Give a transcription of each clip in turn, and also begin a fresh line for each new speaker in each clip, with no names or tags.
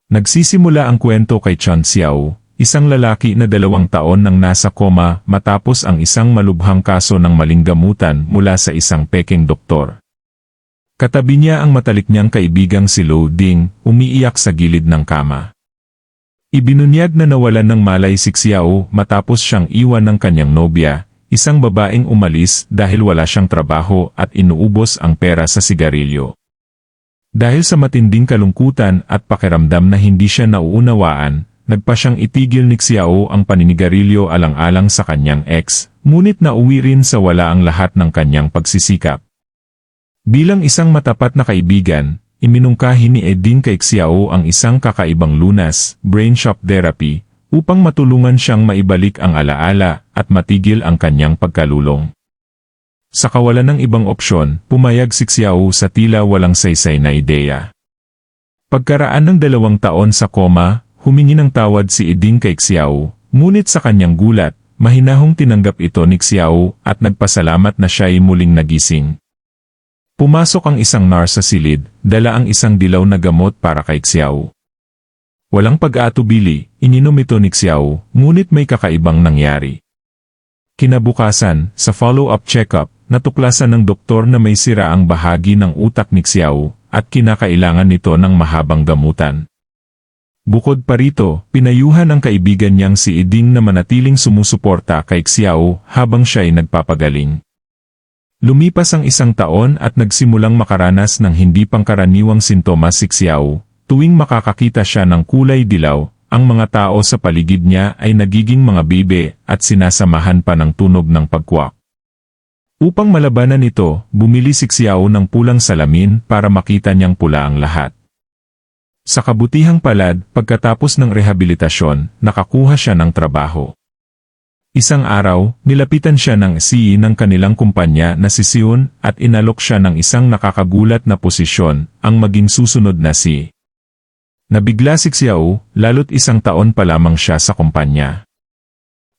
Nagsisimula ang kwento kay Chen Xiao, isang lalaki na 2 taon nang nasa koma matapos ang isang malubhang kaso ng maling gamutan mula sa isang pekeng doktor. Katabi niya ang matalik niyang kaibigang si Lu Ding, umiiyak sa gilid ng kama. Ibinunyag na nawalan ng malay si Xiao matapos siyang iwan ng kanyang nobya, isang babaeng umalis dahil wala siyang trabaho at inuubos ang pera sa sigarilyo. Dahil sa matinding kalungkutan at pakiramdam na hindi siya nauunawaan, nagpa siyang itigil ni Xiao ang paninigarilyo alang-alang sa kanyang ex, ngunit nauwi rin sa wala ang lahat ng kanyang pagsisikap. Bilang isang matapat na kaibigan, iminungkahi ni Eding kay Xiao ang isang kakaibang lunas, brain shock therapy, upang matulungan siyang maibalik ang alaala at matigil ang kanyang pagkalulong. Sa kawalan ng ibang opsyon, pumayag si Xiao sa tila walang saysay na ideya. Pagkaraan ng 2 taon sa koma, humingi ng tawad si Eding kay Xiao, ngunit sa kanyang gulat, mahinahong tinanggap ito ni Xiao at nagpasalamat na siya'y muling nagising. Pumasok ang isang nurse sa silid, dala ang isang dilaw na gamot para kay Xiao. Walang pag-aatubili, ininom ito ni Xiao, ngunit may kakaibang nangyari. Kinabukasan, sa follow-up check-up, natuklasan ng doktor na may sira ang bahagi ng utak ni Xiao, at kinakailangan nito ng mahabang gamutan. Bukod pa rito, pinayuhan ang kaibigan niyang si Eding na manatiling sumusuporta kay Xiao habang siya'y nagpapagaling. Lumipas ang 1 taon at nagsimulang makaranas ng hindi pangkaraniwang sintomas si Xiao. Tuwing makakakita siya ng kulay dilaw, ang mga tao sa paligid niya ay nagiging mga bibe at sinasamahan pa ng tunog ng pagkwak. Upang malabanan ito, bumili si Xiao ng pulang salamin para makita niyang pula ang lahat. Sa kabutihang palad, pagkatapos ng rehabilitasyon, nakakuha siya ng trabaho. Isang araw, nilapitan siya ng CEO ng kanilang kumpanya na si Sion at inalok siya ng isang nakakagulat na posisyon, ang maging susunod na CEO. Nabigla si Xiao, lalo't 1 taon pa lamang siya sa kumpanya.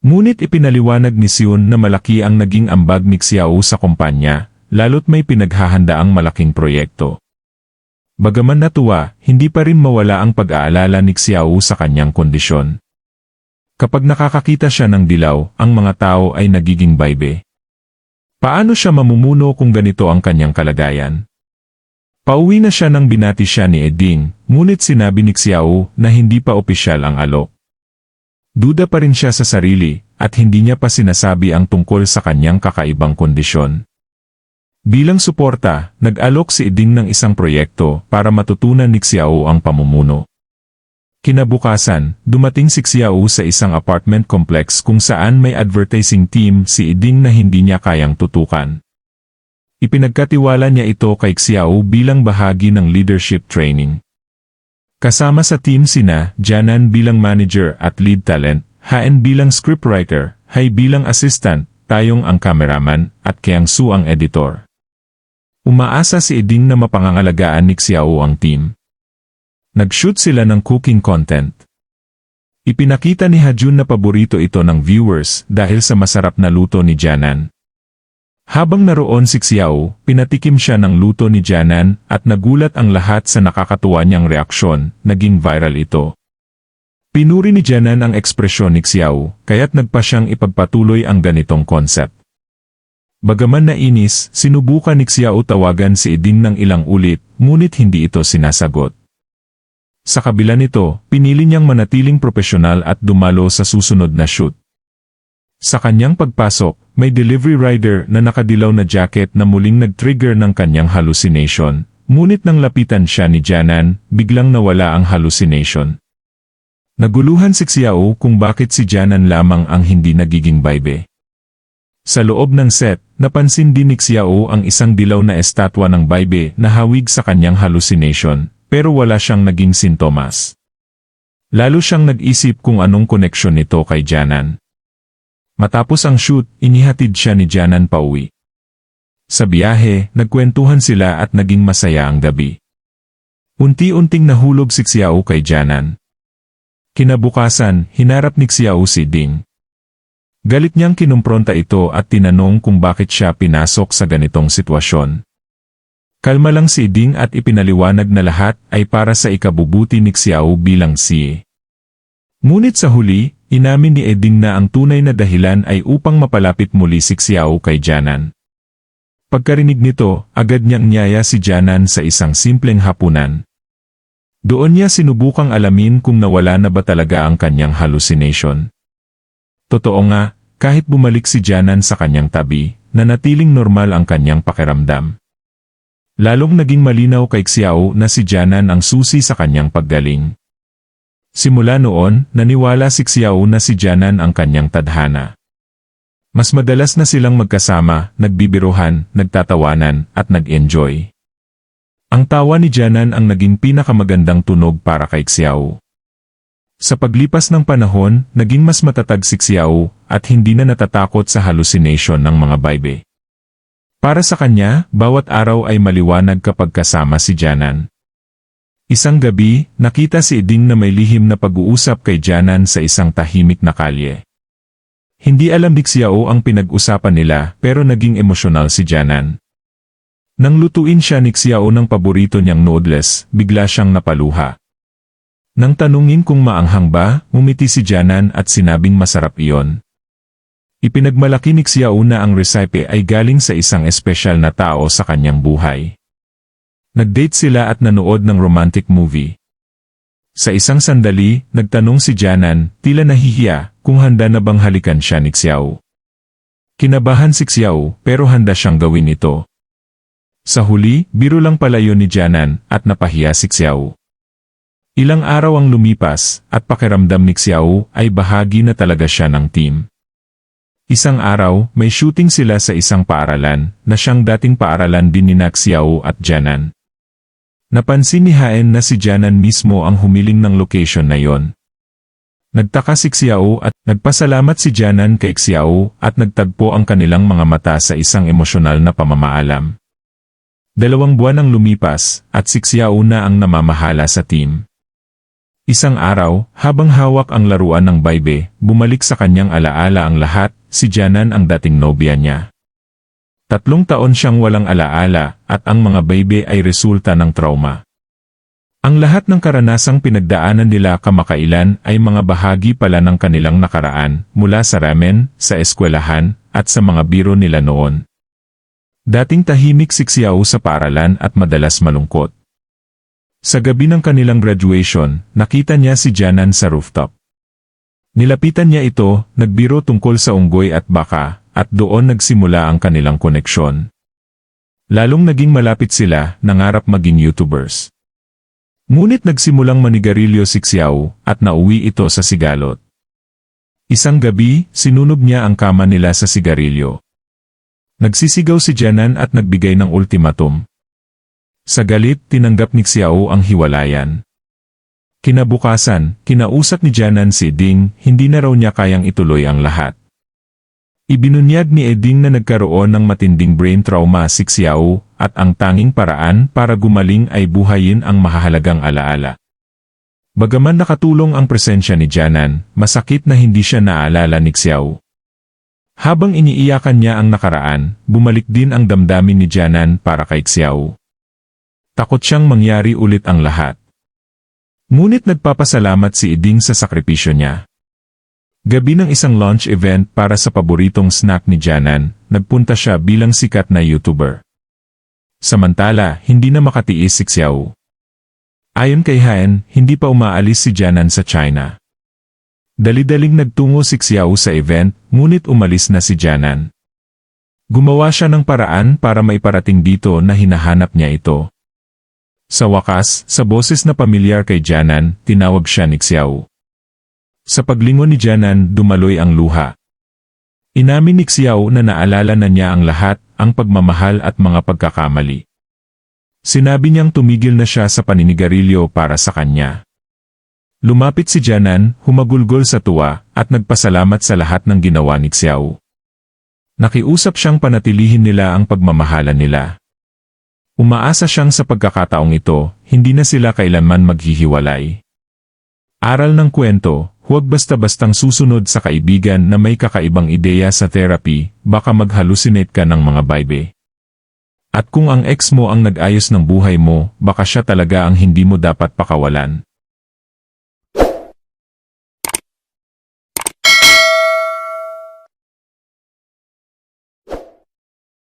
Ngunit ipinaliwanag ni Sion na malaki ang naging ambag ni Xiao sa kumpanya, lalo't may pinaghahandaang malaking proyekto. Bagaman natuwa, hindi pa rin mawala ang pag-aalala ni Xiao sa kanyang kondisyon. Kapag nakakakita siya ng dilaw, ang mga tao ay nagiging baybe. Paano siya mamumuno kung ganito ang kanyang kalagayan? Pauwi na siya nang binati siya ni Eding, ngunit sinabi ni Xiao na hindi pa opisyal ang alok. Duda pa rin siya sa sarili, at hindi niya pa sinasabi ang tungkol sa kanyang kakaibang kondisyon. Bilang suporta, nag-alok si Eding ng isang proyekto para matutunan ni Xiao ang pamumuno. Kinabukasan, dumating si Xiao sa isang apartment complex kung saan may advertising team si Eding na hindi niya kayang tutukan. Ipinagkatiwala niya ito kay Xiao bilang bahagi ng leadership training. Kasama sa team sina Janan bilang manager at lead talent, Haen bilang scriptwriter, Hai bilang assistant, Tayong ang cameraman, at Kiangsu ang editor. Umaasa si Eding na mapangangalagaan ni Xiao ang team. Nag-shoot sila ng cooking content. Ipinakita ni Hajun na paborito ito ng viewers dahil sa masarap na luto ni Janan. Habang naroon si Xiao, pinatikim siya ng luto ni Janan at nagulat ang lahat sa nakakatuwa niyang reaksyon, naging viral ito. Pinuri ni Janan ang ekspresyon ni Xiao, kaya't nagpa siyang ipagpatuloy ang ganitong concept. Bagaman nainis, sinubukan ni Xiao tawagan si Eding ng ilang ulit, ngunit hindi ito sinasagot. Sa kabila nito, pinili niyang manatiling propesyonal at dumalo sa susunod na shoot. Sa kanyang pagpasok, may delivery rider na nakadilaw na jacket na muling nag-trigger ng kanyang hallucination, ngunit nang lapitan siya ni Janan, biglang nawala ang hallucination. Naguluhan si Xiao kung bakit si Janan lamang ang hindi nagiging baybe. Sa loob ng set, napansin din ni Xiao ang isang dilaw na estatwa ng baybe na hawig sa kanyang hallucination, pero wala siyang naging sintomas. Lalo siyang nag-isip kung anong koneksyon nito kay Janan. Matapos ang shoot, inihatid siya ni Janan pauwi. Sa biyahe, nagkwentuhan sila at naging masaya ang gabi. Unti-unting nahulog si Xiao kay Janan. Kinabukasan, hinarap ni Xiao si Ding. Galit niyang kinumpronta ito at tinanong kung bakit siya pinasok sa ganitong sitwasyon. Kalma lang si Ding at ipinaliwanag na lahat ay para sa ikabubuti ni Xiao bilang siye. Ngunit sa huli, inamin ni Eding na ang tunay na dahilan ay upang mapalapit muli si Xiao kay Jianan. Pagkarinig nito, agad niyang niyaya si Jianan sa isang simpleng hapunan. Doon niya sinubukang alamin kung nawala na ba talaga ang kanyang hallucination. Totoo nga, kahit bumalik si Jianan sa kanyang tabi, nanatiling normal ang kanyang pakiramdam. Lalong naging malinaw kay Xiao na si Jianan ang susi sa kanyang paggaling. Simula noon, naniwala si Xiao na si Jianan ang kanyang tadhana. Mas madalas na silang magkasama, nagbibiruhan, nagtatawanan, at nag-enjoy. Ang tawa ni Jianan ang naging pinakamagandang tunog para kay Xiao. Sa paglipas ng panahon, naging mas matatag si Xiao at hindi na natatakot sa hallucination ng mga baybe. Para sa kanya, bawat araw ay maliwanag kapag kasama si Jianan. Isang gabi, nakita si Eding na may lihim na pag-uusap kay Jianan sa isang tahimik na kalye. Hindi alam ni Xiao ang pinag-usapan nila pero naging emosyonal si Jianan. Nang lutuin siya ni Xiao ng paborito niyang noodles, bigla siyang napaluha. Nang tanungin kung maanghang ba, ngumiti si Jianan at sinabing masarap iyon. Ipinagmalaki ni Xiao na ang recipe ay galing sa isang espesyal na tao sa kanyang buhay. Nag-date sila at nanood ng romantic movie. Sa isang sandali, nagtanong si Jianan, tila nahihiya, kung handa na bang halikan siya ni Xiao. Kinabahan si Xiao, pero handa siyang gawin ito. Sa huli, biro lang pala yun ni Jianan, at napahiya si Xiao. Ilang araw ang lumipas, at pakiramdam ni Xiao ay bahagi na talaga siya ng team. Isang araw, may shooting sila sa isang paaralan, na siyang dating paaralan din ni Xiao at Jianan. Napansin ni Haen na si Jianan mismo ang humiling ng location na yon. Nagtaka si Xiao at nagpasalamat si Jianan kay Xiao at nagtagpo ang kanilang mga mata sa isang emosyonal na pamamaalam. 2 buwan ang lumipas, at si Xiao na ang namamahala sa team. Isang araw, habang hawak ang laruan ng baybe, bumalik sa kanyang alaala ang lahat, si Jianan ang dating nobya niya. 3 taon siyang walang alaala, at ang mga baybe ay resulta ng trauma. Ang lahat ng karanasang pinagdaanan nila kamakailan ay mga bahagi pala ng kanilang nakaraan, mula sa ramen, sa eskwelahan, at sa mga biro nila noon. Dating tahimik si Xiao sa paaralan at madalas malungkot. Sa gabi ng kanilang graduation, nakita niya si Jianan sa rooftop. Nilapitan niya ito, nagbiro tungkol sa unggoy at baka, at doon nagsimula ang kanilang koneksyon. Lalong naging malapit sila, nangarap maging YouTubers. Ngunit nagsimulang manigarilyo si Xiao, at nauwi ito sa sigalot. Isang gabi, sinunog niya ang kama nila sa sigarilyo. Nagsisigaw si Jianan at nagbigay ng ultimatum. Sa galit, tinanggap ni Xiao ang hiwalayan. Kinabukasan, kinausap ni Jianan si Ding, hindi na raw niya kayang ituloy ang lahat. Ibinunyag ni Eding na nagkaroon ng matinding brain trauma si Xiao, at ang tanging paraan para gumaling ay buhayin ang mahahalagang alaala. Bagaman nakatulong ang presensya ni Jianan, masakit na hindi siya naalala ni Xiao. Habang iniiyakan niya ang nakaraan, bumalik din ang damdamin ni Jianan para kay Xiao. Takot siyang mangyari ulit ang lahat. Ngunit nagpapasalamat si Eding sa sakripisyo niya. Gabi ng isang launch event para sa paboritong snack ni Jianan, nagpunta siya bilang sikat na YouTuber. Samantala, hindi na makatiis si Xiao. Ayon kay Haen, hindi pa umaalis si Jianan sa China. Dali-daling nagtungo si Xiao sa event, ngunit umalis na si Jianan. Gumawa siya ng paraan para maiparating dito na hinahanap niya ito. Sa wakas, sa boses na pamilyar kay Jianan, tinawag siya ni Xiao. Sa paglingon ni Jianan, dumaloy ang luha. Inamin ni Xiao na naalala na niya ang lahat, ang pagmamahal at mga pagkakamali. Sinabi niyang tumigil na siya sa paninigarilyo para sa kanya. Lumapit si Jianan, humagulgol sa tuwa, at nagpasalamat sa lahat ng ginawa ni Xiao. Nakiusap siyang panatilihin nila ang pagmamahalan nila. Umaasa siyang sa pagkakataong ito, hindi na sila kailanman maghihiwalay. Aral ng kwento, huwag basta-bastang susunod sa kaibigan na may kakaibang ideya sa therapy, baka mag-hallucinate ka ng mga baybe. At kung ang ex mo ang nag-ayos ng buhay mo, baka siya talaga ang hindi mo dapat pakawalan.